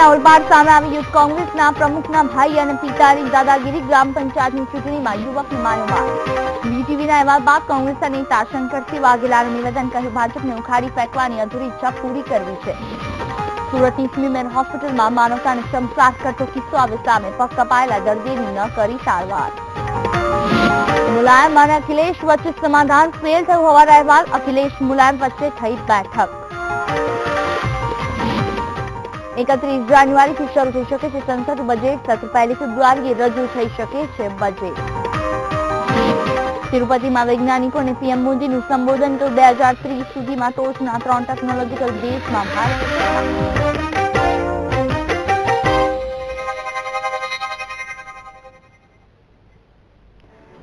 ઓલપાડ સામે આવી યુથ કોંગ્રેસના પ્રમુખના ભાઈ અને પિતાની દાદાગીરી. ગ્રામ પંચાયતની ચૂંટણીમાં યુવકને માર્યો માર. બીટીવીના અહેવાલ બાદ કોંગ્રેસના નેતા શંકરસિંહ વાઘેલાનું નિવેદન. કહ્યું, ભાજપને ઉખાડી ફેંકવાની અધૂરી ઈચ્છા પૂરી કરવી છે. સુરતની સ્મીમેર હોસ્પિટલમાં માનવતાને શમશાદ કરતો કિસ્સો આવે સામે. પગ કપાયેલા દર્દીની ન કરી સારવાર. મુલાયમ અને અખિલેશ વચ્ચે સમાધાન ફેલ થયું હોવાના અહેવાલ. અખિલેશ મુલાયમ વચ્ચે થઈ બેઠક. 31 જાન્યુઆરીથી શરૂ થઈ શકે છે સંસદ બજેટ સત્ર. 1 ફેબ્રુઆરીએ રજૂ થઈ શકે છે બજેટ. તિરુપતિમાં વૈજ્ઞાનિકોને પીએમ મોદીનું સંબોધન. તો 2030 સુધીમાં ટોચના 3 ટેકનોલોજીકલ દેશમાં ભારત.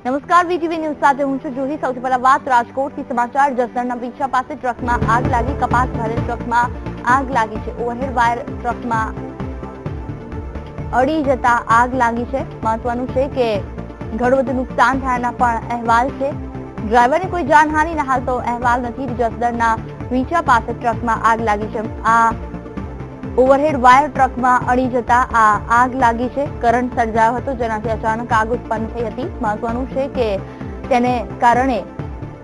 નમસ્કાર, વીટીવી ન્યૂઝ સાથે હું છું જુહી. સૌથી પહેલા વાત રાજકોટથી. સમાચાર. જસદણના પીછા પાસે ટ્રકમાં આગ લાગી. કપાસ ભરેલ ટ્રકમાં આગ લાગી છે. ઓવરહેડ વાયર ટ્રકમાં અડી જતા આગ લાગી છે. મહત્વનું છે કે ઘણું બધું નુકસાન થયાના પણ અહેવાલ છે. ડ્રાઈવરને કોઈ જાનહાનિના હાલ તો અહેવાલ નથી. જસદણના પીછા પાસે ટ્રકમાં આગ લાગી છે. આ ઓવરહેડ વાયર ટ્રકમાં અડી જતા આ આગ લાગી છે. કરંટ સર્જાયો હતો, જેનાથી અચાનક આગ ઉત્પન્ન થઈ હતી. મહત્વનું છે કે તેને કારણે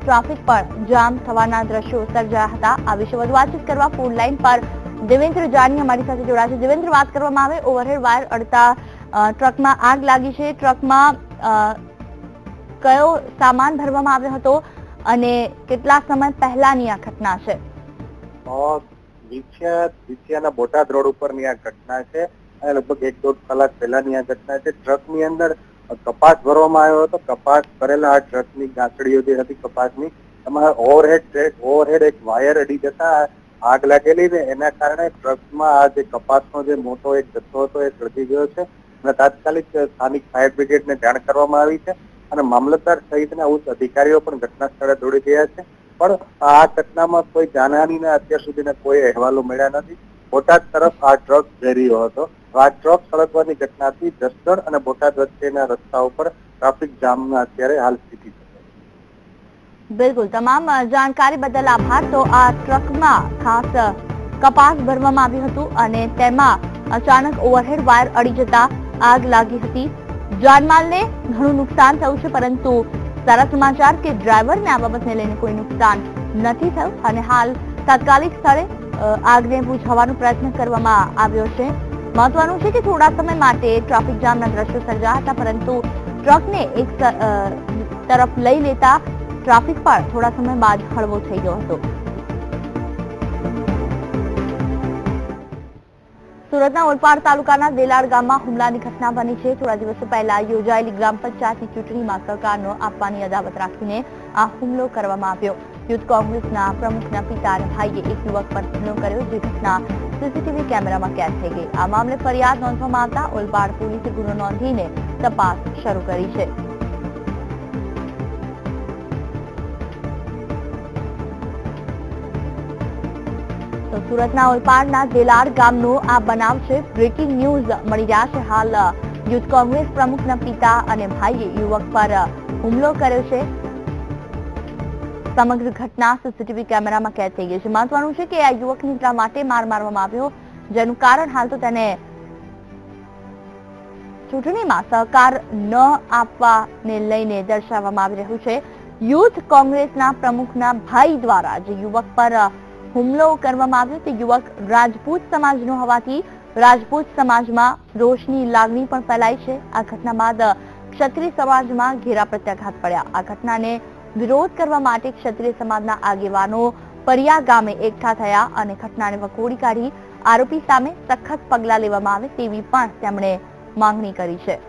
ટ્રાફિક પર જામ થવાના દ્રશ્યો સર્જાયા હતા. આ વિશે વધુ વાતચીત કરવા ફોન લાઈન પર દેવેન્દ્ર જાની અમારી સાથે જોડાયા છે. દેવેન્દ્ર, વાત કરવામાં આવે ઓવરહેડ વાયર અડતા ટ્રકમાં આગ લાગી છે. ટ્રકમાં કયો સામાન ભરવામાં આવ્યો હતો અને કેટલા સમય પહેલાની આ ઘટના છે? વિછિયાના બોટાદ રોડ ઉપરની આ ઘટના છે અને લગભગ 1-1.5 કલાક પહેલાની આ ઘટના છે. ટ્રકની અંદર કપાસ ભરવામાં આવ્યો હતો. કપાસ ભરેલા આ ટ્રકની ગાંસડીઓ જે હતી કપાસની, એમાં ઓવરહેડ એક વાયર અડી જતા આગ લાગેલી ને એના કારણે ટ્રકમાં આ જે કપાસનો જે મોટો એક જથ્થો હતો એ સળગી ગયો છે અને તાત્કાલિક સ્થાનિક ફાયર બ્રિગેડને જાણ કરવામાં આવી છે અને મામલતદાર સહિતના ઉચ્ચ અધિકારીઓ પણ ઘટના સ્થળે દોડી ગયા છે. પણ આ ઘટનામાં કોઈ જાનહાનિના અત્યાર સુધીના કોઈ અહેવાલો મળ્યા નથી. બોટાદ તરફ આ ટ્રક જઈ રહ્યો હતો. આ ટ્રક સળગવાની ઘટનાથી જસદણ અને બોટાદ વચ્ચેના રસ્તા ઉપર ટ્રાફિક જામના અત્યારે હાલ સ્થિતિ છે. બિલકુલ, તમામ જાણકારી બદલ આભાર. તો આ ટ્રકમાં ખાસ કપાસ ભરવામાં આવ્યું હતું અને તેમાં અચાનક ઓવરહેડ વાયર અડી જતા આગ લાગી હતી. જાનમાલને ઘણું નુકસાન થયું છે, પરંતુ સારા સમાચાર કે ડ્રાઈવરને આ બાબતને લઈને કોઈ નુકસાન નથી થયું અને હાલ તાત્કાલિક સ્થળે આગને બુઝાવવાનો પ્રયત્ન કરવામાં આવ્યો છે. મહત્વનું છે કે થોડા સમય માટે ટ્રાફિક જામના દ્રશ્યો સર્જાયા હતા, પરંતુ ટ્રકને એક તરફ લઈ લેતા ટ્રાફિક પણ થોડા સમય બાદ હળવો થઈ ગયો હતો. સુરતના ઓલપાડ તાલુકાના દેલાડ ગામમાં હુમલાની ઘટના બની છે. થોડા દિવસો પહેલા યોજાયેલી ગ્રામ પંચાયતની ચૂંટણીમાં સહકાર ન આપવાની અદાવત રાખીને આ હુમલો કરવામાં આવ્યો. યુથ કોંગ્રેસના પ્રમુખના પિતા અને ભાઈએ એક યુવક પર હુમલો કર્યો, જે ઘટના સીસીટીવી કેમેરામાં કેદ થઈ ગઈ. આ મામલે ફરિયાદ નોંધવામાં આવતા ઓલપાડ પોલીસે ગુનો નોંધીને તપાસ શરૂ કરી છે. તો સુરતના ઓલપાડના દેલાડ ગામનો આ બનાવ છે. બ્રેકિંગ ન્યૂઝ મળી રહ્યા છે. હાલ યુથ કોંગ્રેસ પ્રમુખના પિતા અને ભાઈએ યુવક પર હુમલો કર્યો છે. સમગ્ર ઘટના સીસીટીવી કેમેરામાં કેદ થઈ ગઈ છે. મહત્વનું છે કે આ યુવકને એટલા માટે માર મારવામાં આવ્યો, જેનું કારણ હાલ તો તેને ચૂંટણીમાં સહકાર ન આપવાને લઈને દર્શાવવામાં આવી રહ્યું છે. યુથ કોંગ્રેસના પ્રમુખના ભાઈ દ્વારા જે યુવક પર હુમલો કરવામાં આવ્યો તે યુવક રાજપૂત સમાજનો હોવાથી રાજપૂત સમાજમાં રોષની લાગણી પણ ફેલાઈ છે. આ ઘટના બાદ ક્ષત્રિય સમાજમાં ઘેરા પ્રત્યાઘાત પડ્યા. આ ઘટનાને વિરોધ કરવા માટે ક્ષત્રિય સમાજના આગેવાનો પરિયા ગામે એકઠા થયા અને ઘટનાને વખોડી કાઢી આરોપી સામે સખત પગલાં લેવામાં આવે તેવી પણ તેમણે માંગણી કરી છે.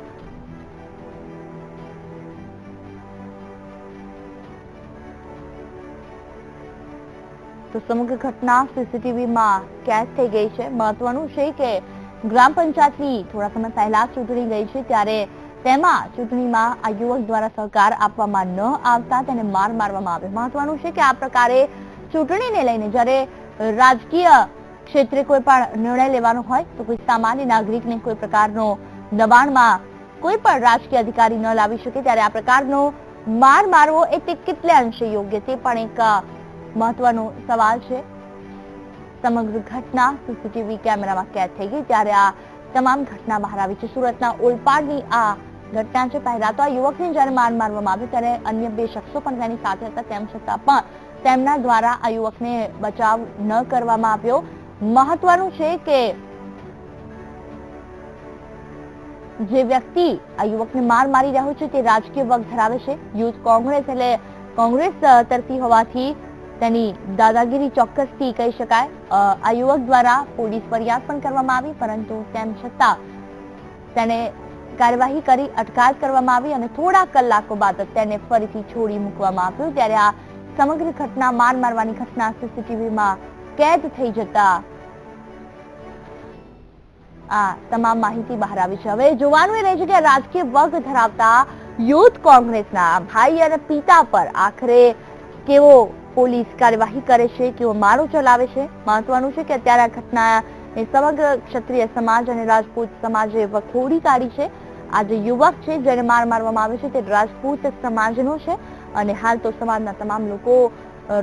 તો સમગ્ર ઘટના સીસીટીવીમાં કેદ થઈ ગઈ છે. મહત્વનું છે કે ગ્રામ પંચાયતની થોડા સમય પહેલા ચૂંટણી ગઈ છે, ત્યારે તેમાં ચૂંટણીમાં આ યુવક દ્વારા સહકાર આપવામાં ન આવતા તેને માર મારવામાં આવ્યો. મહત્વનું છે કે આ પ્રકારે ચૂંટણીને લઈને જ્યારે રાજકીય ક્ષેત્રે કોઈ પણ નિર્ણય લેવાનો હોય તો કોઈ સામાન્ય નાગરિકને કોઈ પ્રકારનો દબાણમાં કોઈ પણ રાજકીય અધિકારી ન લાવી શકે, ત્યારે આ પ્રકારનો માર મારવો એ તે કેટલે અંશે યોગ્ય તે પણ એક મહત્વનો સવાલ છે. સમગ્ર ઘટના સીસીટીવી કેમેરામાં કેદ થઈ ગઈ ત્યારે આ તમામ ઘટના બહાર આવી છે. સુરતના ઓલપાડની આ ઘટના છે. પહેલા તો આ યુવકને જ્યારે માર મારવામાં આવ્યો ત્યારે અન્ય 2 શખ્સો પણ તેની સાથે હતા, તેમ છતાં પણ તેમના દ્વારા આ યુવકને બચાવ ન કરવામાં આવ્યો. મહત્વનું છે કે જે વ્યક્તિ આ યુવકને માર મારી રહ્યો છે તે રાજકીય વગ ધરાવે છે. યુથ કોંગ્રેસ એટલે કોંગ્રેસ તરફી હોવાથી તેની દાદાગીરી ચોક્કસથી કહી શકાય. આ યુવક દ્વારા પોલીસ ફરિયાદ પણ કરવામાં આવી, પરંતુ તેમ છતાં તેને કાર્યવાહી કરી અટકાયત કરવામાં આવી અને થોડા કલાકો બાદ તેને ફરીથી છોડી મૂકવામાં આવ્યો. ત્યારે આ સમગ્ર ઘટના માર મારવાની ઘટના સીસીટીવીમાં કેદ થઈ જતા આ તમામ માહિતી બહાર આવી છે. હવે જોવાનું એ રહે છે કે રાજકીય વર્ગ ધરાવતા યુથ કોંગ્રેસના ભાઈ અને પિતા પર આખરે કેવો પોલીસ કાર્યવાહી કરે છે, કેવો મારો ચલાવે છે. મહત્વનું છે કે અત્યારે આ ઘટના એ સમગ્ર ક્ષત્રિય સમાજ અને રાજપૂત સમાજે વખોડી કાઢી છે. આ જે યુવક છે જેને માર મારવામાં આવે છે તે રાજપૂત સમાજનો છે અને હાલ તો સમાજના તમામ લોકો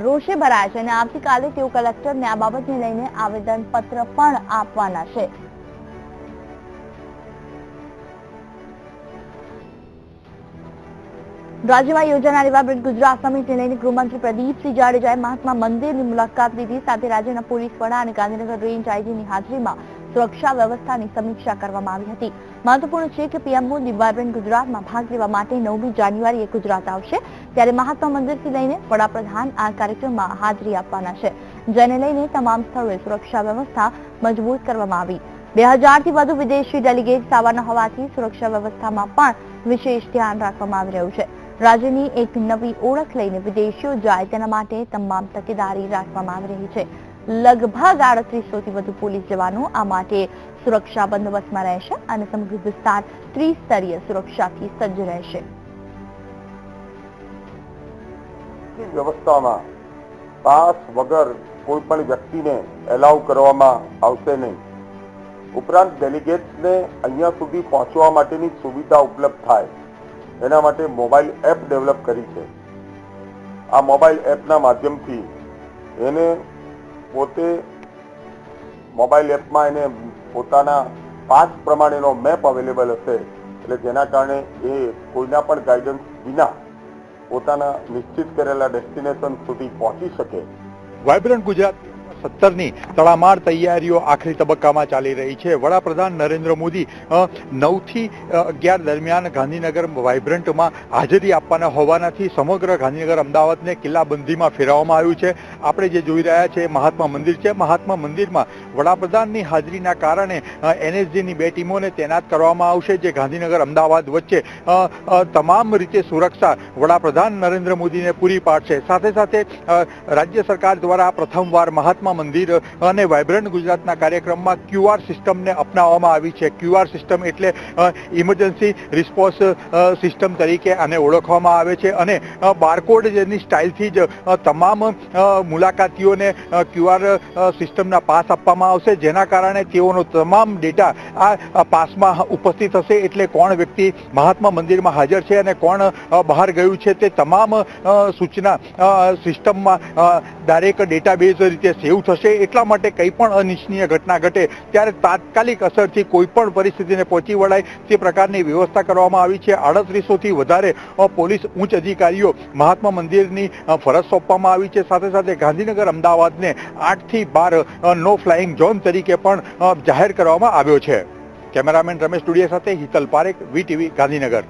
રોષે ભરાયા છે અને આવતીકાલે તેઓ કલેક્ટરને આ બાબતને લઈને આવેદન પત્ર પણ આપવાના છે. રાજ્યમાં યોજાનારી વાઇબ્રન્ટ ગુજરાત સમિટને લઈને ગૃહમંત્રી પ્રદીપસિંહ જાડેજાએ મહાત્મા મંદિરની મુલાકાત લીધી. સાથે રાજ્યના પોલીસ વડા અને ગાંધીનગર રેન્જ આઈજીની હાજરીમાં સુરક્ષા વ્યવસ્થાની સમીક્ષા કરવામાં આવી હતી. મહત્વપૂર્ણ છે કે પીએમ મોદી વાઇબ્રન્ટ ગુજરાતમાં ભાગ લેવા માટે 9મી જાન્યુઆરીએ ગુજરાત આવશે, ત્યારે મહાત્મા મંદિરથી લઈને વડાપ્રધાન આ કાર્યક્રમમાં હાજરી આપવાના છે, જેને લઈને તમામ સ્થળોએ સુરક્ષા વ્યવસ્થા મજબૂત કરવામાં આવી. 2000થી વધુ વિદેશી ડેલિગેટ્સ આવવાના હોવાથી સુરક્ષા વ્યવસ્થામાં પણ વિશેષ ધ્યાન રાખવામાં આવી રહ્યું છે. રાજ્યની એક નવી ઓળખ લઈને વિદેશીઓ જાય તેના માટે તમામ તકેદારી રાખવામાં આવી રહી છે. લગભગ 3800થી વધુ પોલીસ જવાનો આ માટે સુરક્ષા બંદોબસ્તમાં રહેશે અને સમગ્ર વિસ્તાર ત્રિસ્તરીય સુરક્ષાથી સજ્જ રહેશે. વ્યવસ્થામાં પાસ વગર કોઈ પણ વ્યક્તિને એલાઉ કરવામાં આવશે નહીં. ઉપરાંત ડેલિગેટ્સને અહીંયા સુધી પહોંચવા માટેની સુવિધા ઉપલબ્ધ થાય એના માટે મોબાઈલ એપ ડેવલપ કરી છે. આ મોબાઈલ એપના માધ્યમથી એને પોતે મોબાઈલ એપમાં એને પોતાના પાસ પ્રમાણેનો મેપ અવેલેબલ હશે, એટલે જેના કારણે એ કોઈના પણ ગાઈડન્સ વિના પોતાના નિશ્ચિત કરેલા ડેસ્ટિનેશન સુધી પહોંચી શકે. વાઇબ્રન્ટ ગુજરાત 17ની તડામાર તૈયારીઓ આખરી તબક્કામાં ચાલી રહી છે. વડાપ્રધાન નરેન્દ્ર મોદી 9થી 11 દરમિયાન ગાંધીનગર વાઇબ્રન્ટમાં હાજરી આપવાના હોવાથી સમગ્ર ગાંધીનગર અમદાવાદને કિલ્લાબંધીમાં ફેરવવામાં આવ્યું છે. આપણે જે જોઈ રહ્યા છે મહાત્મા મંદિર છે. મહાત્મા મંદિરમાં વડાપ્રધાનની હાજરીના કારણે NSGની 2 ટીમોને તૈનાત કરવામાં આવશે, જે ગાંધીનગર અમદાવાદ વચ્ચે તમામ રીતે સુરક્ષા વડાપ્રધાન નરેન્દ્ર મોદીને પૂરી પાડશે. સાથે સાથે રાજ્ય સરકાર દ્વારા પ્રથમવાર મહાત્મા મંદિર અને વાઇબ્રન્ટ ગુજરાતના કાર્યક્રમમાં QR સિસ્ટમને અપનાવવામાં આવી છે. QR સિસ્ટમ એટલે ઇમરજન્સી રિસ્પોન્સ સિસ્ટમ તરીકે આને ઓળખવામાં આવે છે અને બારકોડ જેની સ્ટાઇલથી જ તમામ મુલાકાતીઓને QR સિસ્ટમના પાસ આપવામાં આવશે, જેના કારણે તેઓનો તમામ ડેટા આ પાસમાં ઉપસ્થિત હશે. એટલે કોણ વ્યક્તિ મહાત્મા મંદિરમાં હાજર છે અને કોણ બહાર ગયું છે તે તમામ સૂચના સિસ્ટમમાં ડાયરેક્ટ ડેટાબેઝ રીતે સેવ થશે. એટલા માટે કંઈ પણ અનિચ્છનીય ઘટના ઘટે ત્યારે તાત્કાલિક અસરથી કોઈ પણ પરિસ્થિતિને પહોંચી વળાય તે પ્રકારની વ્યવસ્થા કરવામાં આવી છે. 3800થી વધારે પોલીસ ઉચ્ચ અધિકારીઓ મહાત્મા મંદિરની ફરજ સોંપવામાં આવી છે. સાથે સાથે ગાંધીનગર અમદાવાદને 8થી 12 નો ફ્લાઇંગ ઝોન તરીકે પણ જાહેર કરવામાં આવ્યો છે. કેમેરામેન રમેશ ટુડિયા સાથે હિતલ પારેખ, VTV ગાંધીનગર.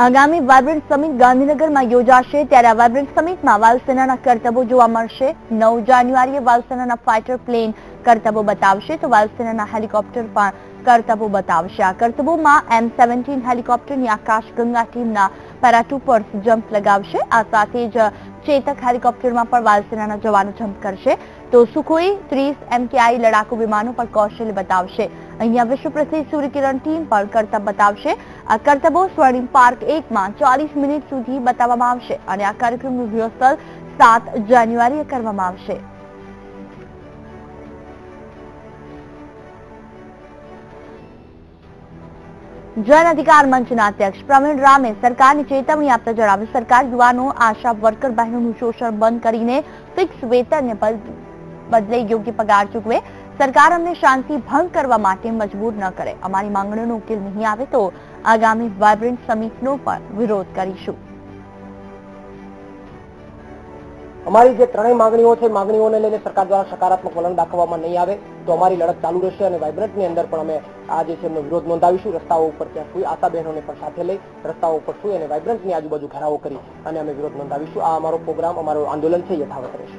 આગામી વાઇબ્રન્ટ સમિટ ગાંધીનગરમાં યોજાશે, ત્યારે આ વાઇબ્રન્ટ સમિટમાં વાયુસેનાના કરતબો જોવા મળશે. 9 જાન્યુઆરીએ વાયુસેનાના ફાઇટર પ્લેન કરતબો બતાવશે તો વાયુસેનાના હેલિકોપ્ટર પણ કરતબો બતાવશે. આ કરતબોમાં M17 હેલિકોપ્ટરની આકાશગંગા ટીમના પેરાટ્રુપર્સ જમ્પ લગાવશે. આ સાથે જ ચેતક હેલિકોપ્ટરમાં પણ વાયુસેનાના જવાનો જમ્પ કરશે, તો સુખોઈ 30 MKI લડાકુ વિમાનો પણ કૌશલ્ય બતાવશે. અહીંયા વિશ્વ પ્રસિદ્ધ સૂર્યકિરણ ટીમ પણ કરતબ બતાવશે. આ કરતબો સ્વર્ણિમ પાર્ક 1માં 40 મિનિટ સુધી બતાવવામાં આવશે અને આ કાર્યક્રમનું રિહર્સલ 7 જાન્યુઆરીએ કરવામાં આવશે. જન અધિકાર મંચના અધ્યક્ષ પ્રવીણ રામે સરકારની ચેતવણી આપતા જણાવ્યું, સરકાર યુવાનો આશા વર્કર બહેનોનું શોષણ બંધ કરીને ફિક્સ વેતનને બદલે યોગ્ય પગાર ચૂકવે. સરકાર અમને શાંતિ ભંગ કરવા માટે મજબૂર ન કરે. અમારી માંગણીઓનો ઉકેલ નહીં આવે તો આગામી વાયબ્રન્ટ સમિટનો પણ વિરોધ કરીશું. અમારી જે ત્રણેય માંગણીઓ છે, માંગણીઓને લઈને સરકાર દ્વારા સકારાત્મક વલણ દાખવવામાં નહીં આવે તો અમારી લડત ચાલુ રહેશે અને વાઇબ્રન્ટની અંદર પણ અમે આ જે છે એમનો વિરોધ નોંધાવીશું. રસ્તાઓ ઉપર ત્યાં સુઈ આશા બહેનોને પણ સાથે લઈ રસ્તાઓ ઉપર સુઈ અને વાઇબ્રન્ટની આજુબાજુ ઘેરાવો કરી અને અમે વિરોધ નોંધાવીશું. આ અમારો પ્રોગ્રામ, અમારું આંદોલન છે યથાવત રહેશે.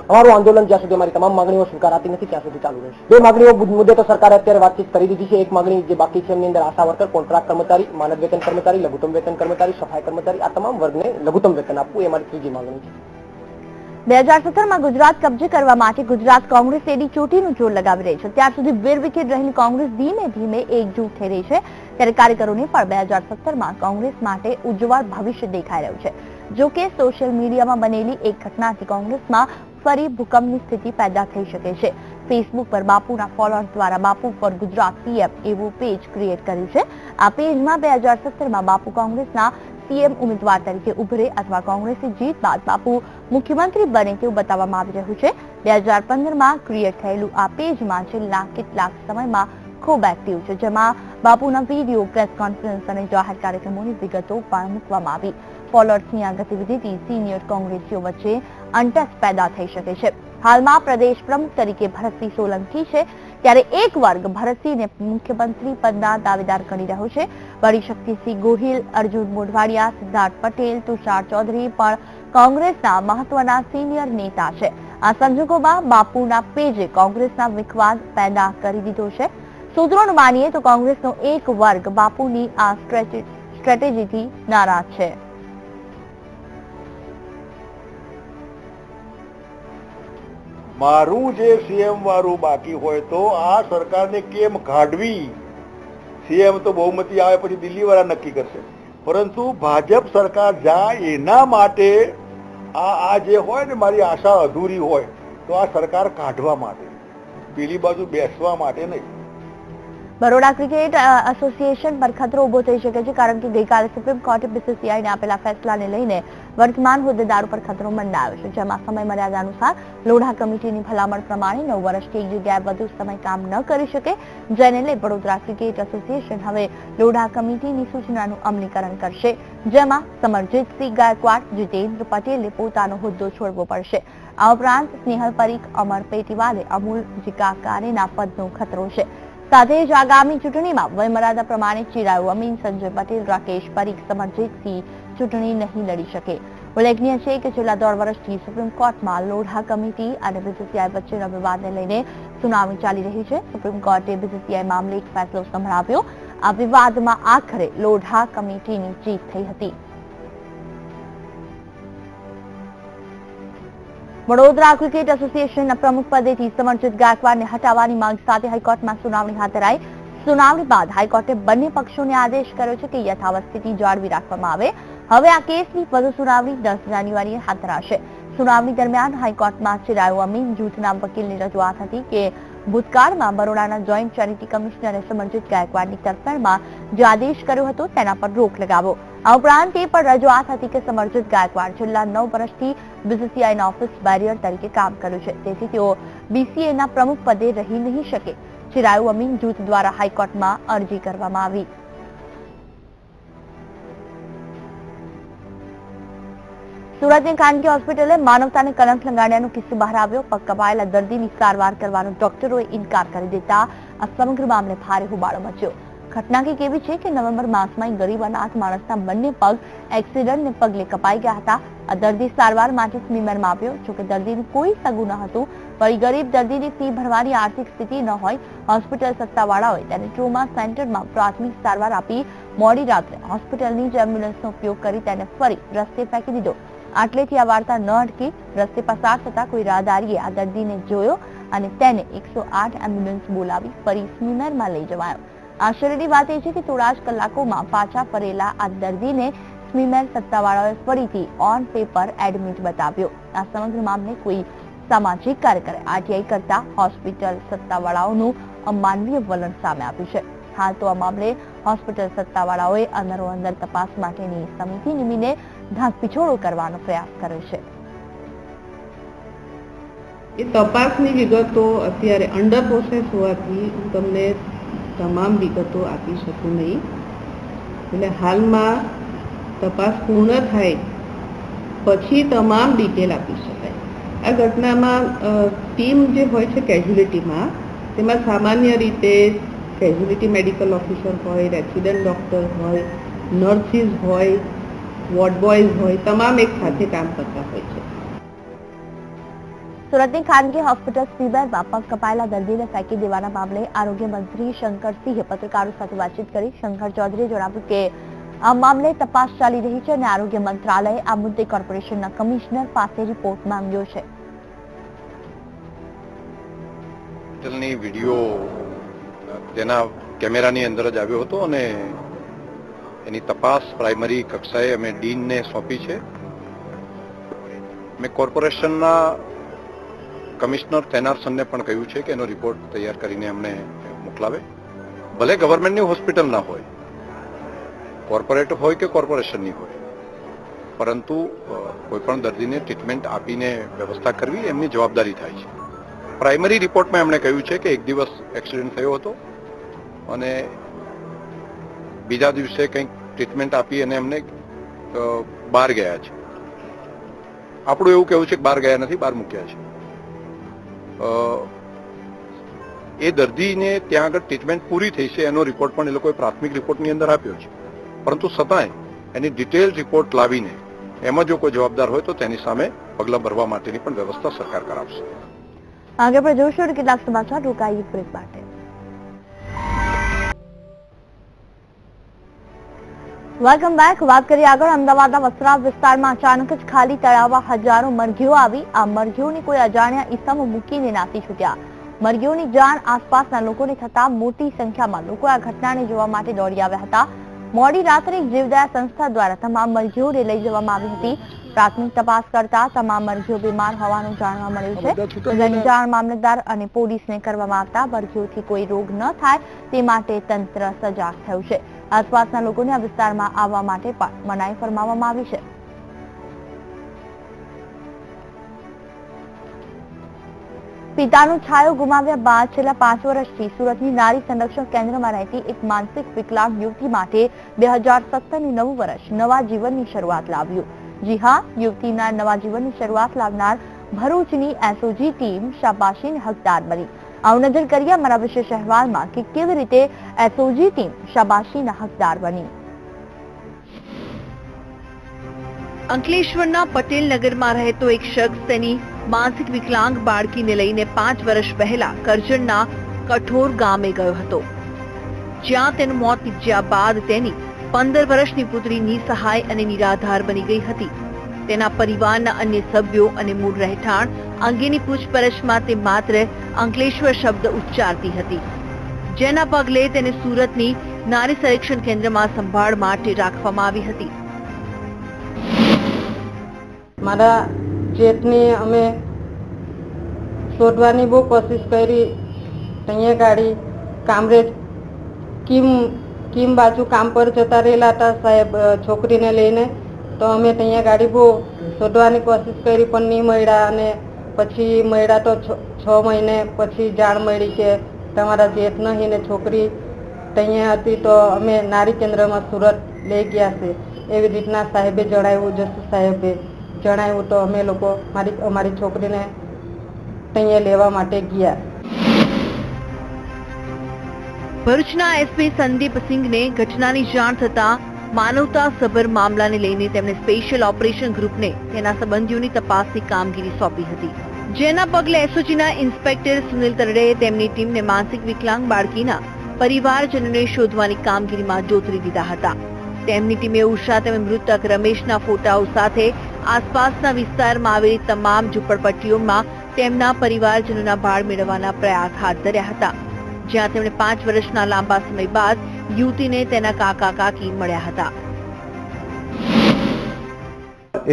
અમારું આંદોલન જ્યાં સુધી અમારી તમામ માંગણીઓ સ્વીકારાતી નથી ત્યાં સુધી ચાલુ રહેશે. બે માંગણીઓ મુદ્દે તો સરકારે અત્યારે વાતચીત કરી દીધી છે. એક માંગણી જે બાકી છે એમની અંદર આશા વર્કર, કોન્ટ્રાક્ટ કર્મચારી, માનદ વેતન કર્મચારી, લઘુત્તમ વેતન કર્મચારી, સફાઈ કર્મચારી, આ તમામ વર્ગને લઘુત્તમ વેતન આપવું એ અમારી ત્રીજી માંગણી છે. 2017માં ગુજરાત કબજે કરવા માટે ગુજરાત કોંગ્રેસ એડી ચોટીનું જોર લગાવી રહી છે. ત્યાર સુધી વેરવિખેર રહેલી કોંગ્રેસ ધીમે ધીમે એકજૂથ થઈ રહી છે. ત્યારે કાર્યકરોને પણ 2017માં કોંગ્રેસ માટે ઉજ્જવળ ભવિષ્ય દેખાઈ રહ્યું છે. જો કે સોશિયલ મીડિયામાં બનેલી એક ઘટનાથી કોંગ્રેસમાં ફરી ભૂકંપની સ્થિતિ પેદા થઈ શકે છે. ફેસબુક પર બાપુના ફોલોઅર્સ દ્વારા બાપુ ફોર ગુજરાત પીએમ એવું પેજ ક્રિએટ કર્યું છે. આ પેજમાં 2017માં બાપુ કોંગ્રેસના સીએમ ઉમેદવાર તરીકે ઉભરે અથવા કોંગ્રેસની જીત બાદ બાપુ મુખ્યમંત્રી બને તેવું બતાવવામાં આવી રહ્યું છે. 2015માં ક્રિએટ થયેલું આ પેજમાં છેલ્લા કેટલાક સમયમાં ખૂબ એક્ટિવ છે, જેમાં બાપુના વિડીયો, પ્રેસ કોન્ફરન્સ અને જાહેર કાર્યક્રમોની વિગતો પણ મૂકવામાં આવી. ફોલોઅર્સની આ ગતિવિધિથી સિનિયર કોંગ્રેસીઓ વચ્ચે અંટસ પેદા થઈ શકે છે. હાલમાં પ્રદેશ પ્રમુખ તરીકે ભરતસિંહ સોલંકી છે, ત્યારે એક વર્ગ ભરતસિંહને મુખ્યમંત્રી પદના દાવેદાર ગણી રહ્યો છે. વળી શક્તિસિંહ ગોહિલ, અર્જુન મોઢવાડિયા, સિદ્ધાર્થ પટેલ, તુષાર ચૌધરી પણ કોંગ્રેસના મહત્વના સિનિયર નેતા છે. આ સંજોગોમાં બાપુના પેજે કોંગ્રેસના વિખવાદ પેદા કરી દીધો છે. સૂત્રોનું માનીએ તો કોંગ્રેસનો એક વર્ગ બાપુની આ સ્ટ્રેટેજીથી નારાજ છે. મારું જે સીએમ વાળું બાકી હોય તો આ સરકારને કેમ કાઢવી? સીએમ તો બહુમતી આવે પછી દિલ્હી વાળા નક્કી કરશે, પરંતુ ભાજપ સરકાર જાય એના માટે આ જે હોય ને, મારી આશા અધૂરી હોય તો આ સરકાર કાઢવા માટે, પેલી બાજુ બેસવા માટે નહીં. બરોડા ક્રિકેટ એસોસિએશન પર ખતરો ઉભો થઈ શકે છે, કારણ કે ગઈકાલે સુપ્રીમ કોર્ટે બીસીસીઆઈને આપેલા ફેસલાને લઈને વર્તમાન હોદ્દેદારો પર ખતરો મંડાવ્યો છે, જેમાં સમય મર્યાદા અનુસાર લોઢા કમિટીની ભલામણ પ્રમાણે 9 વર્ષથી એક જગ્યાએ વધુ સમય કામ ન કરી શકે, જેને લઈ વડોદરા ક્રિકેટ એસોસિએશન હવે લોઢા કમિટીની સૂચનાનું અમલીકરણ કરશે, જેમાં સમરજીતસિંહ ગાયકવાડ, જીતેન્દ્ર પટેલે પોતાનો હોદ્દો છોડવો પડશે. આ ઉપરાંત સ્નેહલ પરીખ, અમર પેટીવાલે, અમૂલ જીકાકારેના પદનો ખતરો છે. સાથે જ આગામી ચૂંટણીમાં વયમર્યાદા પ્રમાણે ચિરાયુ અમીન, સંજય પટેલ, રાકેશ પરીખ, સમરજીતસિંહ ચૂંટણી નહીં લડી શકે. ઉલ્લેખનીય છે કે છેલ્લા 1.5 વર્ષથી સુપ્રીમ કોર્ટમાં લોઢા કમિટી અને બીસીસીઆઈ વચ્ચેના વિવાદને લઈને સુનાવણી ચાલી રહી છે. સુપ્રીમ કોર્ટે બીસીસીઆઈ મામલે એક ફેસલો સંભળાવ્યો. આ વિવાદમાં આખરે લોઢા કમિટીની જીત થઈ હતી. વડોદરા ક્રિકેટ એસોસિએશનના પ્રમુખ પદેથી સમરજીત ગાયકવાડને હટાવવાની માંગ સાથે હાઈકોર્ટમાં સુનાવણી હાથ ધરાઈ. સુનાવણી બાદ હાઈકોર્ટે બંને પક્ષોને આદેશ કર્યો છે કે યથાવત સ્થિતિ જાળવી રાખવામાં આવે. હવે આ કેસની વધુ સુનાવણી 10 જાન્યુઆરીએ હાથ ધરાશે. સુનાવણી દરમિયાન હાઈકોર્ટમાં ચિરાયુ અમીન જૂથના વકીલની રજૂઆત હતી કે ભૂતકાળમાં બરોડાના જોઈન્ટ ચેરિટી કમિશનરે સમરજીત ગાયકવાડની તરફેણમાં જે આદેશ કર્યો હતો તેના પર રોક લગાવો. આ ઉપરાંત એ પણ રજૂઆત હતી કે સમરજીત ગાયકવાડ છેલ્લા 9 વર્ષથી બીસીસીઆઈના ઓફિસ બેરિયર તરીકે કામ કર્યું છે, તેથી તેઓ બીસીએના પ્રમુખ પદે રહી નહીં શકે. ચિરાયુ અમીન જૂથ દ્વારા હાઈકોર્ટમાં અરજી કરવામાં આવી. સુરતની ખાનગી હોસ્પિટલે માનવતાને કલંક લગાડ્યાનો કિસ્સો બહાર આવ્યો. પગ કપાયેલા દર્દીની સારવાર કરવાનો ડોક્ટરોએ ઇનકાર કરી દેતા આ સમગ્ર મામલે ભારે હોબાળો મચ્યો. ઘટના કંઈક એવી છે કે નવેમ્બર માસમાં ગરીબ અનાથ માણસના બંને પગ એક્સિડન્ટને પગલે કપાઈ ગયા હતા. આ દર્દી સારવાર માટે સ્મીમેરમાં આવ્યો, જોકે દર્દીનું કોઈ સગું ન હતું. વળી ગરીબ દર્દીની ફી ભરવાની આર્થિક સ્થિતિ ન હોય હોસ્પિટલ સત્તાવાળાઓએ તેને ટ્રોમા સેન્ટરમાં પ્રાથમિક સારવાર આપી મોડી રાત્રે હોસ્પિટલની જ એમ્બ્યુલન્સનો ઉપયોગ કરી તેને ફરી રસ્તે ફેંકી દીધો. આટલેથી આ વાર્તા ન અટકી. રસ્તે પસાર થતા કોઈ રાહદારીએ આ દર્દીને જોયો અને તેને 108 એમ્બ્યુલન્સ બોલાવી ફરી સ્મીમેરમાં લઈ જવાયો. આશ્ચર્યની વાત એ છે કે થોડા જ કલાકોમાં પાછા ફરેલા આ દર્દીને સ્મીમેર સત્તાવાળાઓએ ફરીથી ઓન પેપર એડમિટ બતાવ્યો. આ સમગ્ર મામલે કોઈ સામાજિક કાર્યકરે આરટીઆઈ કરતા હોસ્પિટલ સત્તાવાળાઓનું અમાનવીય વલણ સામે આવ્યું છે. હાલ તો આ મામલે હોસ્પિટલ સત્તાવાળાઓએ અંદરો-અંદર તપાસ માટેની સમિતિ નિમીને ઢાંકપિછોડો કરવાનો પ્રયાસ કર્યો છે. એ તપાસની વિગતો અત્યારે અંડર પ્રોસેસ હોવાથી હું તમને તમામ વિગતો આપી શકું નહીં. એટલે હાલમાં તપાસ પૂર્ણ થાય પછી તમામ ડિટેલ આપી શકાય. આ ઘટનામાં ટીમ જે હોય છે કેઝ્યુલિટીમાં, તેમાં સામાન્ય રીતે કેઝ્યુલિટી મેડિકલ ઓફિસર હોય, રેસિડન્ટ ડૉક્ટર હોય, નર્સિસ હોય, વોર્ડ બોયઝ હોય, તમામ એક સાથે કામ કરતા હોય છે. સુરતની ખાનગી હોસ્પિટલ સ્પીબરમાં પગ કપાયેલા દર્દીને ફેંકી દેવાના મામલે આરોગ્ય મંત્રી શંકરસિંહે પત્રકારો સાથે વાતચીત કરી. શંકર ચૌધરીએ જણાવ્યું કે આ મામલે તપાસ ચાલી રહી છે અને આરોગ્ય મંત્રાલયે આ મુદ્દે કોર્પોરેશનના કમિશનર પાસે રિપોર્ટ માંગ્યો છે. હોસ્પિટલની વિડીયો તેના કેમેરાની અંદર જ આવ્યો હતો અને એની તપાસ પ્રાઇમરી કક્ષાએ અમે ડીનને સોંપી છે. મેં કોર્પોરેશનના કમિશનર તેનારસનને પણ કહ્યું છે કે એનો રિપોર્ટ તૈયાર કરીને અમને મોકલાવે. ભલે ગવર્મેન્ટની હોસ્પિટલ ના હોય, કોર્પોરેટ હોય કે કોર્પોરેશનની હોય, પરંતુ કોઈ પણ દર્દીને ટ્રીટમેન્ટ આપીને વ્યવસ્થા કરવી એમની જવાબદારી થાય છે. પ્રાઇમરી રિપોર્ટમાં એમણે કહ્યું છે કે એક દિવસ એક્સિડન્ટ થયો હતો અને બીજા દિવસે કંઈક ટ્રીટમેન્ટ આપી અને એમને બહાર ગયા છે. આપણું એવું કહેવું છે કે બહાર ગયા નથી, બહાર મૂક્યા છે. એ દર્દીને ત્યાં આગળ ટ્રીટમેન્ટ પૂરી થઈ છે એનો રિપોર્ટ પણ એ લોકોએ પ્રાથમિક રિપોર્ટની અંદર આપ્યો છે. પરંતુ છતાંય એની ડિટેલ રિપોર્ટ લાવીને એમાં જો કોઈ જવાબદાર હોય તો તેની સામે પગલાં ભરવા માટેની પણ વ્યવસ્થા સરકાર કરાવશે. આગળ પર જોઈશું કેટલાક સમાચાર રોકાઈ બ્રેક માટે. Welcome back. વાત કરીએ આગળ. અમદાવાદના વસ્ત્રાલ વિસ્તારમાં અચાનક જ ખાલી તળાવમાં હજારો મરઘીઓ આવી. આ મરઘીઓની કોઈ અજાણ્યા ઈસમ મૂકીને નાસી છૂટ્યા. મરઘીઓની જાણ આસપાસના લોકોને થતા મોટી સંખ્યામાં લોકો આ ઘટનાને જોવા માટે દોડી આવ્યા હતા. મોડી રાત્રે જીવદયા સંસ્થા દ્વારા તમામ મરઘીઓને લઈ જવામાં આવી હતી. પ્રાથમિક તપાસ કરતા તમામ મરઘીઓ બીમાર હોવાનું જાણવા મળ્યું છે. જેની જાણ મામલતદાર અને પોલીસને કરવામાં આવતા મરઘીઓથી કોઈ રોગ ન થાય તે માટે તંત્ર સજાગ થયું છે. આસપાસના લોકોને આ વિસ્તારમાં આવવા માટે પણ મનાઈ ફરમાવવામાં આવી છે. પિતાનો છાયો ગુમાવ્યા બાદ છેલ્લા 5 વર્ષથી સુરતની નારી સંરક્ષણ કેન્દ્રમાં રહેતી એક માનસિક વિકલાંગ યુવતી માટે 2017નું નવું વર્ષ નવા જીવનની શરૂઆત લાવ્યું. જી હા, યુવતીના નવા જીવનની શરૂઆત લાવનાર ભરૂચની એસઓજી ટીમ શાબાશીને હકદાર બની. આવું નજર કરીએ અમારા વિશેષ અહેવાલમાં કે કેવી રીતે એસઓજી ટીમ શાબાશીના હકદાર બની. અંકલેશ્વરના પટેલ નગરમાં રહેતો એક શખ્સ તેની માનસિક વિકલાંગ બાળકીને લઈને 5 વર્ષ પહેલા કરજણના કઠોર ગામે ગયો હતો, જ્યાં તેનું મોત નીપજ્યા બાદ તેની 15 વર્ષની પુત્રી નિસહાય અને નિરાધાર બની ગઈ હતી. તેના પરિવારના અન્ય સભ્યો અને મૂળ રહેઠાણ અંગેની પૂછપરછમાં તે માત્ર અંકલેશ્વર શબ્દ ઉચ્ચારતી હતી, જેના પગલે તેને સુરતની નારી સંરક્ષણ કેન્દ્રમાં સંભાળ માટે રાખવામાં આવી હતી. મારા જેઠની અમે શોધવાની બહુ કોશિશ કરી, અહીંયા ગાડી કામરેજ કીમ બાજુ કામ પર જતા રહેલા હતા સાહેબ છોકરીને લઈને. તો અમે ત્યાં ગાડી બહુ શોધવાની કોશિશ કરી પણ નહીં મળ્યા. અને પછી મળ્યા તો 6 મહિને પછી જાણ મળી કે તમારા જેઠ નહીં ને છોકરી ત્યાં હતી. તો અમે નારી કેન્દ્રમાં સુરત લઈ ગયા છે એવી રીતના સાહેબે જણાવ્યું, જસુ સાહેબે જણાવ્યું. તો અમે લોકો અમારી છોકરીને ત્યાં લેવા માટે ગયા. ભરૂચના એસપી સંદીપ સિંઘને ઘટનાની જાણ થતા માનવતાસભર મામલાને લઈને તેમણે સ્પેશિયલ ઓપરેશન ગ્રુપને તેના સંબંધીઓની તપાસની કામગીરી સોંપી હતી, જેના પગલે એસઓજીના ઇન્સ્પેક્ટર સુનિલ તરડેએ તેમની ટીમને માનસિક વિકલાંગ બાળકીના પરિવારજનોને શોધવાની કામગીરીમાં જોતરી દીધા હતા. તેમની ટીમે ઉષા તેમજ મૃતક રમેશના ફોટાઓ સાથે આસપાસના વિસ્તારમાં આવેલી તમામ ઝૂંપડપટ્ટીઓમાં તેમના પરિવારજનોના ભાળ મેળવવાના પ્રયાસ હાથ ધર્યા હતા, જ્યાં તેમણે 5 વર્ષના લાંબા સમય બાદ યુવતીને તેના કાકા કાકી મળ્યા હતા.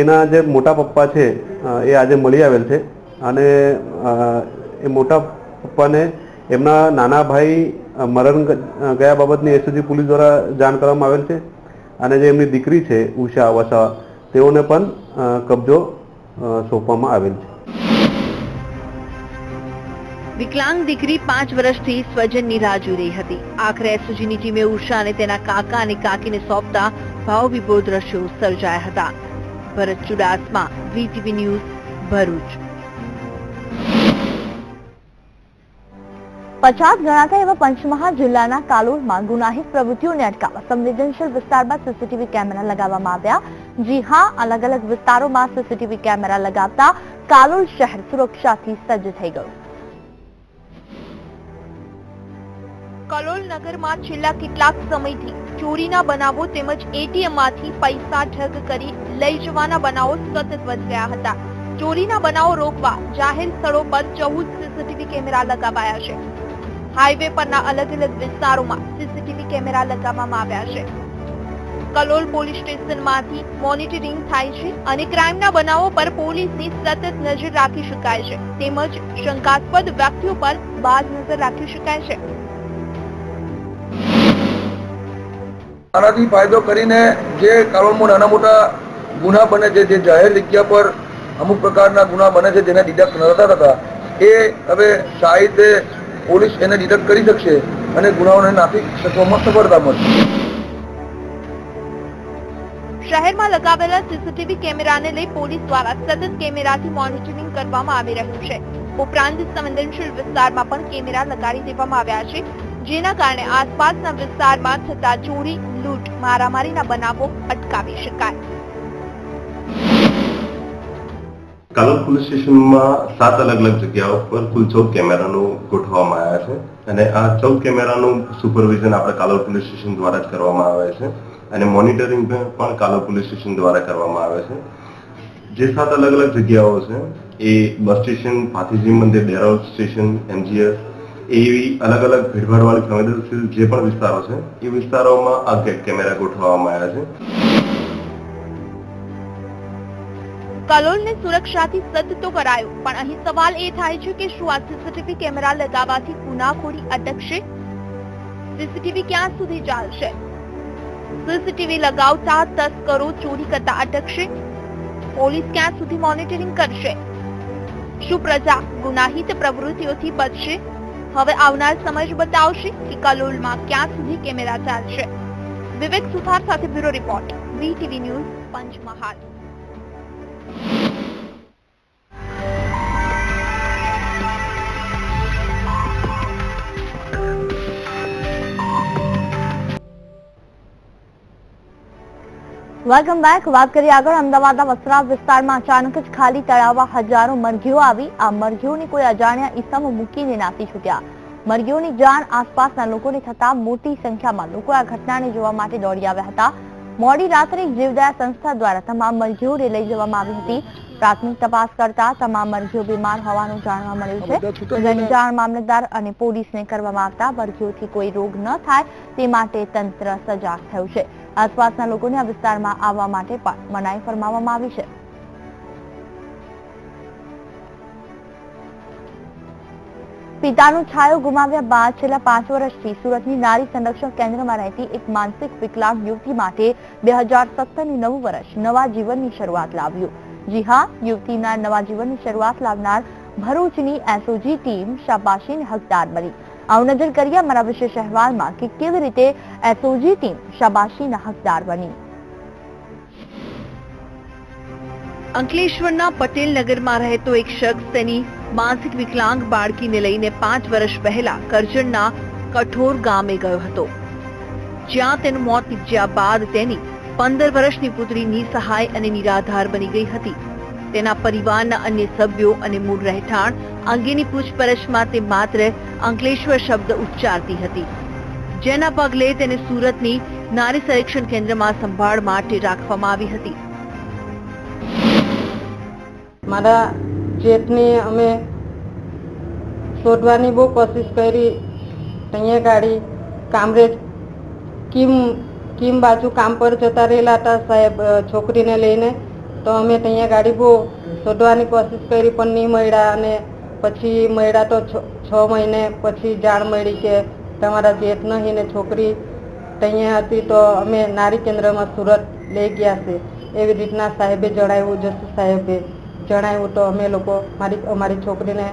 એના જે મોટા પપ્પા છે એ આજે મળી આવેલ છે અને એ મોટા પપ્પાને એમના નાના ભાઈ મરણ ગયા બાબતની એસઓજી પોલીસ દ્વારા જાણ કરવામાં આવેલ છે. અને જે એમની દીકરી છે ઉષા વસાવા, તેઓને પણ કબજો સોંપવામાં આવેલ છે. વિકલાંગ દીકરી 5 વર્ષથી સ્વજનની રાહ જોઈ રહી હતી. આખરે એસઓજીની ટીમે ઉષાને તેના કાકા અને કાકીને સોંપતા ભાવવિભોર દ્રશ્યો સર્જાયા હતા. ભરત ચુડાસમા, વીટીવી ન્યૂઝ, ભરૂચ. 50 ગણાતા એવા પંચમહાલ જિલ્લાના કાલોલમાં ગુનાહિત પ્રવૃત્તિઓને અટકાવવા સંવેદનશીલ વિસ્તારમાં સીસીટીવી કેમેરા લગાવવામાં આવ્યા. જી હા, અલગ અલગ વિસ્તારોમાં સીસીટીવી કેમેરા લગાવતા કાલોલ શહેર સુરક્ષાથી સજ્જ થઈ ગયું. કલોલ નગરમાં છેલ્લા કેટલાક સમયથી ચોરીના બનાવો તેમજ એટીએમમાંથી પૈસા ઠગ કરી લઈ જવાના બનાવો સતત વધી રહ્યા હતા. ચોરીના બનાવો રોકવા જાહેર સ્થળો પર 14 સીસીટીવી કેમેરા લગાવાયા છે. હાઈવે પરના અલગ અલગ વિસ્તારોમાં સીસીટીવી કેમેરા લગાવવામાં આવ્યા છે. કલોલ પોલીસ સ્ટેશનમાંથી મોનિટરિંગ થાય છે અને ક્રાઇમના બનાવો પર પોલીસની સતત નજર રાખી શકાય છે તેમજ શંકાસ્પદ વ્યક્તિઓ પર બાજ નજર રાખી શકાય છે. આનાથી ફાયદો કરીને જે કારોલમાં નાના મોટા ગુના બને છે, જે જાહેર જગ્યા પર અમુક પ્રકારના ગુના બને છે જેને ડિટેક્ટ નતા થતા, એ હવે સાહિત્ય પોલીસ એને ડિટેક્ટ કરી શકશે અને ગુનાઓને નાથી શકવામાં સફળતા મળશે. શહેરમાં લગાવેલા સીસીટીવી કેમેરાને લઈ પોલીસ દ્વારા સતત કેમેરાથી મોનિટરિંગ કરવામાં આવી રહ્યું છે. ઉપરાંત સંવેદનશીલ વિસ્તારમાં પણ કેમેરા લગાડી દેવામાં આવ્યા છે, જેના કારણે આસપાસના વિસ્તારમાં થતા ચોરી, લૂંટ, મારામારીના બનાવો અટકાવી શકાય. કાલોલ પોલીસ સ્ટેશનમાં 7 અલગ અલગ જગ્યાઓ પર કુલ 14 કેમેરાનું ગોઠવવામાં આવ્યા છે અને આ 14 કેમેરાનું સુપરવિઝન આપણે કાલોલ પોલીસ સ્ટેશન દ્વારા જ કરવામાં આવે છે અને મોનિટરિંગ પણ કાલોલ પોલીસ સ્ટેશન દ્વારા કરવામાં આવે છે. જે 7 અલગ અલગ જગ્યાઓ છે એ બસ સ્ટેશન, પાથીજી મંદિર, ડેરોલ સ્ટેશન, MGS એવી અલગ અલગ ભીડભાડવાળી સંવેદનશીલ જે પણ વિસ્તારો છે એ વિસ્તારોમાં આ કેમેરા ગોઠવવામાં આવ્યા છે. કલોલને સુરક્ષાથી સજ્જ તો કરાયો, પણ અહીં સવાલ એ થાય છે કે શું આ સીસીટીવી કેમેરા લગાવવાથી ગુનાખોરી અટકશે? સીસીટીવી ક્યાં સુધી ચાલશે? સીસીટીવી લગાવતા તસ્કરો ચોરી કરતા અટકશે? પોલીસ ક્યાં સુધી મોનિટરિંગ કરશે? શું પ્રજા ગુનાહિત પ્રવૃત્તિઓથી બચશે? હવે આવનાર સમય જ બતાવશે કે કલોલમાં ક્યાં સુધી કેમેરા ચાલશે. વિવેક સુથાર સાથે bureau report, VTV news, Panchmahal. Welcome back. વાત કરીએ આગળ. અમદાવાદના વસ્ત્રાલ વિસ્તારમાં અચાનક જ ખાલી તળાવમાં હજારો મરઘીઓ આવી. આ મરઘીઓની કોઈ અજાણ્યા ઈસમો મૂકીને નાસી છૂટ્યા. મરઘીઓની જાણ આસપાસના લોકોને થતા મોટી સંખ્યામાં લોકો આ ઘટનાને જોવા માટે દોડી આવ્યા હતા. મોડી રાત્રે જીવદયા સંસ્થા દ્વારા તમામ મરઘીઓને લઈ જવામાં આવી હતી. પ્રાથમિક તપાસ કરતા તમામ મરઘીઓ બીમાર હોવાનું જાણવા મળ્યું છે. જેની જાણ મામલતદાર અને પોલીસને કરવામાં આવતા મરઘીઓથી કોઈ રોગ ન થાય તે માટે તંત્ર સજાગ થયું છે. આસપાસના લોકોને આ વિસ્તારમાં આવવા માટે પણ મનાઈ ફરમાવવામાં આવી છે. પિતાનો છાયો ગુમાવ્યા બાદ છેલ્લા 5 વર્ષથી સુરતની નારી સંરક્ષણ કેન્દ્રમાં રહેતી એક માનસિક વિકલાંગ યુવતી માટે 2017નું નવું વર્ષ નવા જીવનની શરૂઆત લાવ્યું. જી હા, યુવતીના નવા જીવનની શરૂઆત લાવનાર ભરૂચની એસઓજી ટીમ શાબાશીને હકદાર બની. આવું નજર કરીએ અમારા વિશેષ અહેવાલમાં કે કેવી રીતે એસઓજી ટીમ શાબાશીના હકદાર બની. અંકલેશ્વરના પટેલ નગરમાં રહેતો એક શખ્સ તેની માનસિક વિકલાંગ બાળકીને લઈને 5 વર્ષ પહેલા કરજણના કઠોર ગામે ગયો હતો, જ્યાં તેનું મોત નીપજ્યા બાદ તેની 15 વર્ષની પુત્રી નિસહાય અને નિરાધાર બની ગઈ હતી. તેના પરિવારના અન્ય સભ્યો અને મૂળ રહેઠાણ અંગેની પૂછપરછમાં તે માત્ર અંકલેશ્વર શબ્દ ઉચ્ચારતી હતી, જેના પગલે તેને સુરતની નારી સંરક્ષણ કેન્દ્રમાં સંભાળ માટે રાખવામાં આવી હતી. મારા જેઠને અમે શોધવાની બહુ કોશિશ કરી. અહીંયા ગાડી કામરેજ કીમ બાજુ કામ પર જતા રહેલા હતા સાહેબ છોકરીને લઈને, તો અમે ત્યાં ગાડી બહુ શોધવાની કોશિશ કરી પણ નહીં મળ્યા. અને પછી મળ્યા તો 6 મહિને પછી જાણ મળી કે તમારા જેઠ નહીં ને છોકરી ત્યાં હતી, તો અમે નારી કેન્દ્રમાં સુરત લઈ ગયા છે એવી રીતના સાહેબે જણાવ્યું. જસુ સાહેબે જણાવ્યું તો અમે લોકો અમારી છોકરીને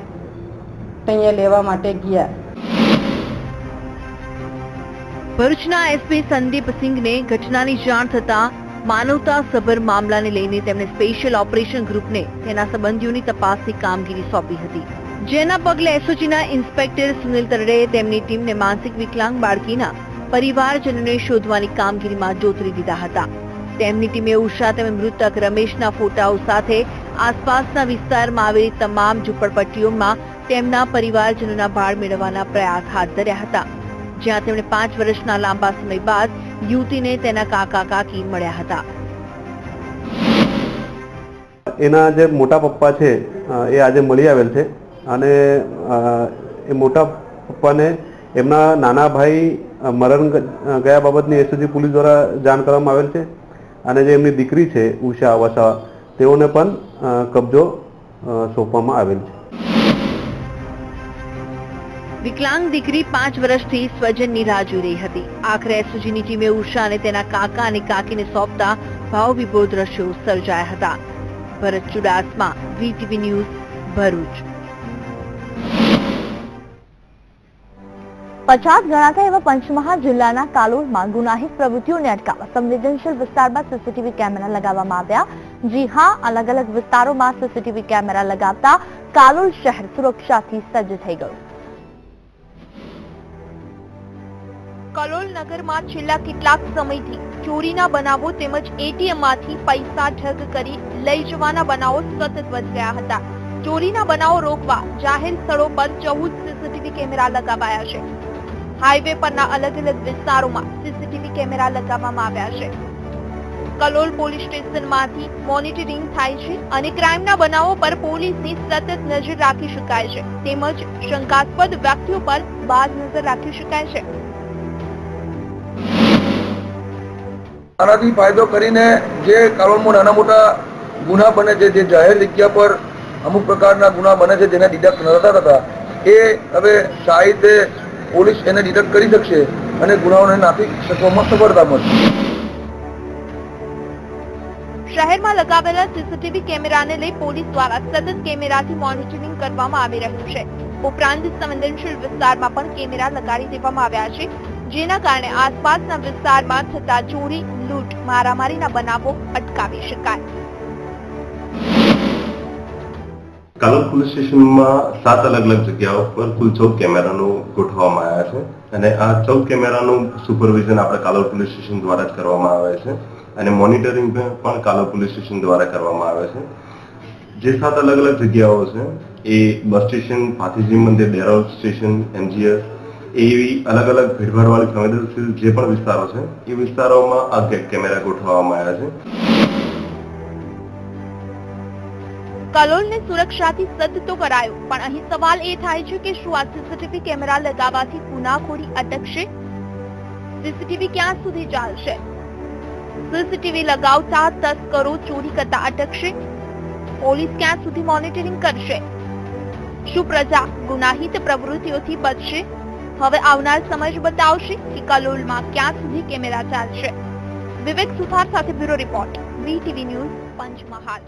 ત્યાં લેવા માટે ગયા. ભરૂચના એસપી સંદીપ સિંઘને ઘટનાની જાણ થતાં માનવતાસભર મામલાને લઈને તેમણે સ્પેશિયલ ઓપરેશન ગ્રુપને તેના સંબંધીઓની તપાસની કામગીરી સોંપી હતી, જેના પગલે એસઓજીના ઇન્સ્પેક્ટર સુનિલ તરડેએ તેમની ટીમને માનસિક વિકલાંગ બાળકીના પરિવારજનોને શોધવાની કામગીરીમાં જોતરી દીધા હતા. તેમની ટીમે ઉષા તેમજ મૃતક રમેશના ફોટાઓ સાથે આસપાસના વિસ્તારમાં આવેલી તમામ ઝૂંપડપટ્ટીઓમાં તેમના પરિવારજનોના ભાળ મેળવવાના પ્રયાસ હાથ ધર્યા હતા, જ્યાં તેમણે 5 વર્ષના લાંબા સમય બાદ યુવતીને તેના કાકા કાકી મળ્યા હતા. એના જે મોટા પપ્પા છે એ આજે મળી આવેલ છે અને એ મોટા પપ્પાને એમના નાના ભાઈ મરણ ગયા બાબતની એસઓજી પોલીસ દ્વારા જાણ કરવામાં આવેલ છે અને જે એમની દીકરી છે ઉષા વસાવા તેઓને પણ કબજો સોંપવામાં આવેલ છે. વિકલાંગ દીકરી 5 વર્ષથી સ્વજનની રાહ જોઈ રહી હતી. આખરે એસઓજીની ટીમે ઉષા અને તેના કાકા અને કાકીને સોંપતા ભાવવિભોર દ્રશ્યો સર્જાયા હતા. ભરત ચુડાસમા, વીટીવી ન્યૂઝ, ભરૂચ. 50 ગણાતા એવા પંચમહાલ જિલ્લાના કાલોલમાં ગુનાહિત પ્રવૃત્તિઓને અટકાવવા સંવેદનશીલ વિસ્તારમાં સીસીટીવી કેમેરા લગાવવામાં આવ્યા. જી હા, અલગ અલગ વિસ્તારોમાં સીસીટીવી કેમેરા લગાવતા કાલોલ શહેર સુરક્ષાથી સજ્જ થઈ ગયું. કલોલ નગરમાં છેલ્લા કેટલાક સમયથી ચોરીના બનાવો તેમજ એટીએમમાંથી પૈસા ઠગ કરી લઈ જવાના બનાવો સતત વધી રહ્યા હતા. ચોરીના બનાવો રોકવા જાહેર સ્થળો પર 14 સીસીટીવી કેમેરા લગાવાયા છે. હાઈવે પરના અલગ અલગ વિસ્તારોમાં સીસીટીવી કેમેરા લગાવવામાં આવ્યા છે. કલોલ પોલીસ સ્ટેશનમાંથી મોનિટરિંગ થાય છે અને ક્રાઇમના બનાવો પર પોલીસની સતત નજર રાખી શકાય છે, તેમજ શંકાસ્પદ વ્યક્તિઓ પર બાજ નજર રાખી શકાય છે. આનાથી ફાયદો કરીને જે કાલોલમાં નાના મોટા ગુના બને છે, જે જાહેર જગ્યા પર અમુક પ્રકારના ગુના બને છે જેને ડિટેક્ટ નતા થતા, એ હવે સાહિત્ય પોલીસ એને ડિટેક્ટ કરી શકશે અને ગુનાઓને નાખી શકવામાં સફળતા મળશે. શહેરમાં લગાવેલા સીસીટીવી કેમેરાને લઈ પોલીસ દ્વારા સતત કેમેરાથી મોનિટરિંગ કરવામાં આવી રહ્યું છે. ઉપરાંત સંવેદનશીલ વિસ્તારમાં પણ કેમેરા લગાડી દેવામાં આવ્યા છે, જેના કારણે આસપાસના વિસ્તારમાં થતા ચોરી, લૂંટ, મારામારીના બનાવો અટકાવી શકાય. કાલોલ પોલીસ સ્ટેશનમાં 7 અલગ અલગ જગ્યાઓ પર કુલ 14 કેમેરાનો ગોઠવવામાં આવ્યા છે અને આ 14 કેમેરાનું સુપરવિઝન આપણે કાલોલ પોલીસ સ્ટેશન દ્વારા જ કરવામાં આવે છે અને મોનિટરિંગ પણ કાલોલ પોલીસ સ્ટેશન દ્વારા કરવામાં આવે છે. જે 7 અલગ અલગ જગ્યાઓ છે એ બસ સ્ટેશન, પાથીજી મંદિર, ડેરોલ સ્ટેશન, એમજીએસ, એવી અલગ અલગ ભીડભાડવાળી સંવેદનશીલ જે પણ વિસ્તારો છે એ વિસ્તારોમાં આ કેમેરા ગોઠવવામાં આવ્યા છે. કલોલને સુરક્ષાથી સજ્જ તો કરાયો, પણ અહીં સવાલ એ થાય છે કે શું આ સીસીટીવી કેમેરા લગાવવાથી ગુનાખોરી અટકશે? સીસીટીવી ક્યાં સુધી ચાલશે? સીસીટીવી લગાવતા તસ્કરો ચોરી કરતા અટકશે? પોલીસ ક્યાં સુધી મોનિટરિંગ કરશે? શું પ્રજા ગુનાહિત પ્રવૃત્તિઓથી બચશે? હવે આવનાર સમય જ બતાવશે કે કલોલમાં ક્યાં સુધી કેમેરા ચાલશે. વિવેક સુથાર સાથે bureau report, VTV news, Panchmahal.